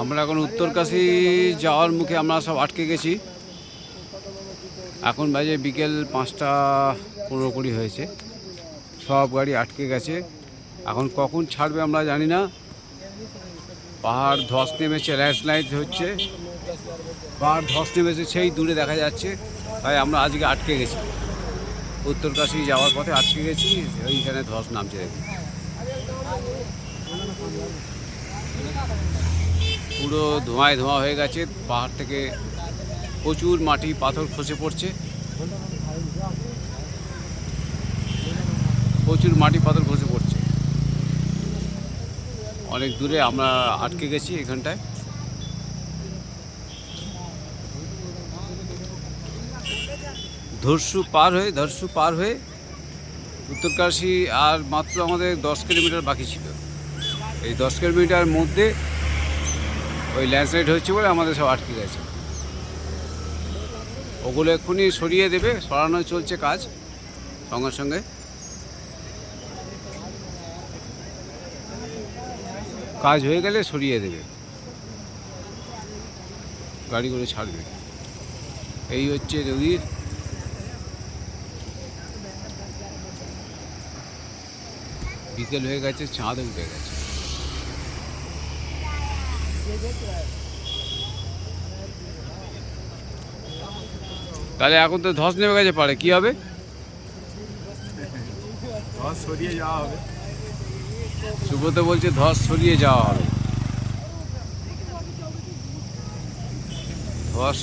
আমরা এখন উত্তরকাশী যাওয়ার মুখে আমরা সব আটকে গেছি। এখন বাজে বিকেল 5টা 15 হয়েছে। সব গাড়ি আটকে গেছে। এখন কখন ছাড়বে আমরা জানি না। পাহাড় ধস নেমেছে, ল্যান্ডস্লাইড হচ্ছে, পাহাড় ধস নেমেছে, সেই দূরে দেখা যাচ্ছে। তাই আমরা আজকে আটকে গেছি, উত্তরকাশী যাওয়ার পথে আটকে গেছি। ওইখানে ধস নামছে দেখুন, পুরো ধোঁয়ায় ধোঁয়া হয়ে গেছে। পাহাড় থেকে প্রচুর মাটি পাথর খসে পড়ছে, প্রচুর মাটি পাথর খসে পড়ছে। অনেক দূরে আমরা আটকে গেছি এখানটায়। ধর্ষু পার হয়ে উত্তরকাশী আর মাত্র আমাদের 10 কিলোমিটার বাকি ছিল। এই 10 কিলোমিটার মধ্যে ওই ল্যান্ডস্লাইড হচ্ছে বলে আমাদের সব আটকে গেছে। ওগুলো এক্ষুনি সরিয়ে দেবে, সরানো চলছে কাজ সঙ্গে সঙ্গে। কাজ হয়ে গেলে সরিয়ে দেবে, গাড়িগুলো ছাড়বে। এই হচ্ছে নদীর বিকেল হয়ে গেছে, চাঁদও উঠে গেছে। তাহলে এখন তো ধস নেমে গেছে, পারে কি হবে? ধস সরিয়ে যাওয়া হবে। সুব্রত বলছে ধস সরিয়ে যাওয়া হবে। ধস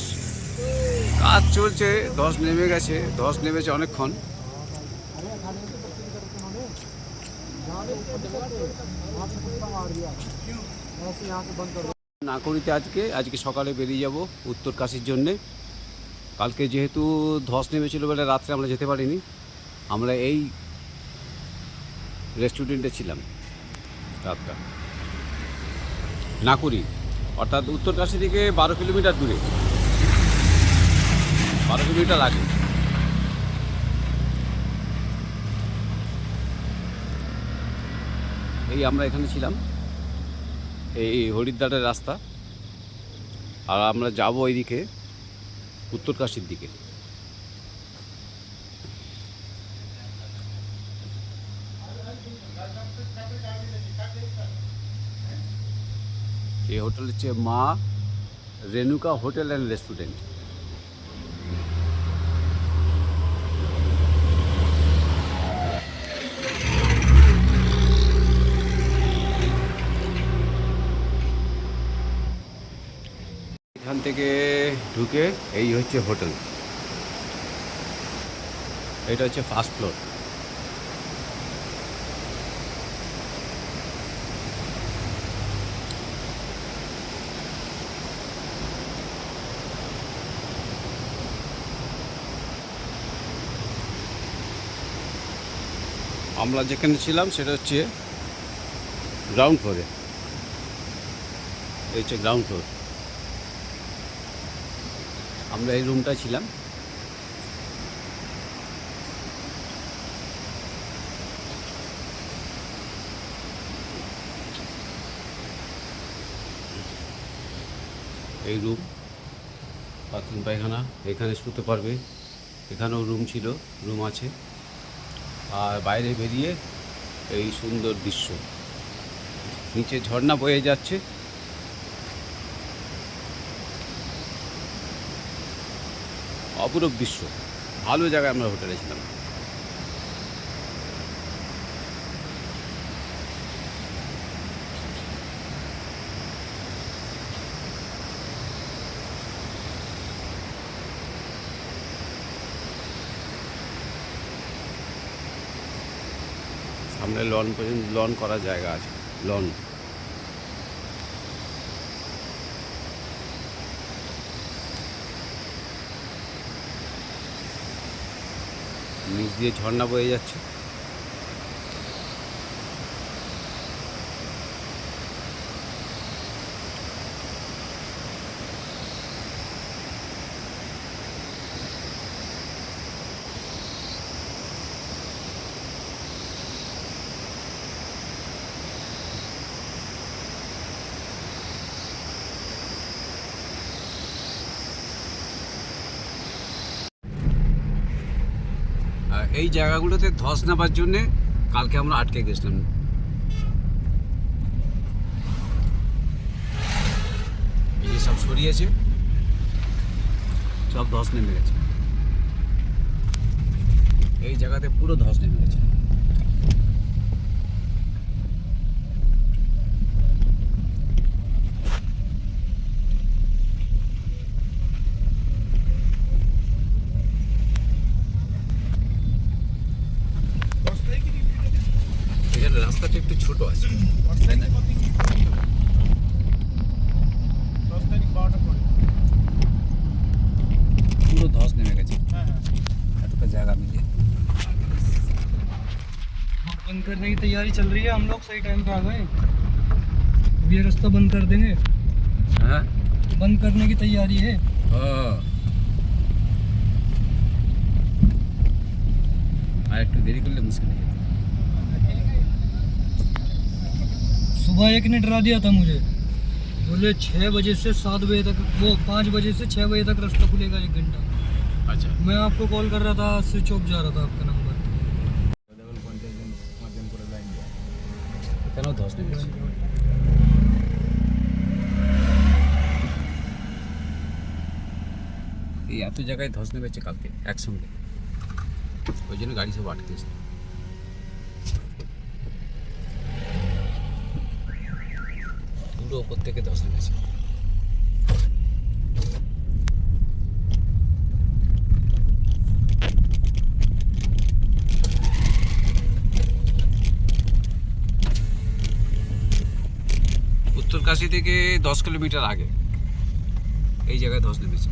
কাজ চলছে, ধস নেমে গেছে, ধস নেমেছে অনেকক্ষণ। নাকুড়িতে আজকে সকালে বেরিয়ে যাব উত্তরকাশীর জন্যে। কালকে যেহেতু ধস নেমেছিল বলে রাত্রে আমরা যেতে পারিনি। আমরা এই রেস্টুরেন্টে ছিলাম রাতটা, নাকুড়ি, অর্থাৎ উত্তরকাশী থেকে 12 কিলোমিটার দূরে, 12 কিলোমিটার আগে। এই আমরা এখানে ছিলাম, এই হরিদ্বারের রাস্তা। আর আমরা যাব এইদিকে উত্তরকাশীর দিকে। এই হোটেল হচ্ছে মা রেণুকা হোটেল অ্যান্ড রেস্টুরেন্ট। এখান থেকে ঢুকে এই হচ্ছে হোটেল, এটা হচ্ছে ফার্স্ট ফ্লোর। আমরা যেখানে ছিলাম সেটা হচ্ছে গ্রাউন্ড ফ্লোরে। এই হচ্ছে গ্রাউন্ড ফ্লোর, আমরা এই রুমটা ছিলাম। এই রুম, বাথরুম পায়খানা, এখানে শুতে পারবে। এখানেও রুম ছিল, রুম আছে। আর বাইরে বেরিয়ে এই সুন্দর দৃশ্য, নিচে ঝর্ণা বয়ে যাচ্ছে। অপরূপ দৃশ্য, ভালো জায়গায় আমরা হোটেলে ছিলাম। সামনে লন পর্যন্ত, লন করার জায়গা আছে, লন। নিচ দিয়ে ঝর্ণা বয়ে যাচ্ছে। এই জায়গাগুলোতে ধস নামার জন্যে কালকে আমরা আটকে গেছিলাম। এই যে সব সরিয়েছে, সব ধস নেমে গেছে। এই জায়গাতে পুরো ধস নেমে গেছে। এখানে রাস্তাটা একটু ছোট আছে, তাই না? পুরো ধস নেমে গেছে এতটা জায়গা মিলে। बंद करने की तैयारी चल रही है। हम लोग सही टाइम पे आ गए। अब ये रास्ता बंद कर देंगे। হ্যাঁ बंद करने की तैयारी है। আর একটু দেরি করলে মুশকিল হয়ে যেত। सुबह एक ने डरा दिया था मुझे, बोले 6 बजे से 7 बजे तक, वो 5 बजे से 6 बजे तक रास्ता खुलेगा 1 घंटा। আচ্ছা, मैं आपको कॉल कर रहा था, स्विच ऑफ जा रहा था आपका नंबर। কেন ধস নেমে গেছে? এই এত জায়গায় ধস নেমেছে কালকে একসঙ্গে, ওই জন্য গাড়ি সব আটকে গেছে। পুরো ওপর থেকে ধস নেমেছে। উত্তরকাশী থেকে 10 কিলোমিটার আগে এই জায়গায় ধস নেমেছে।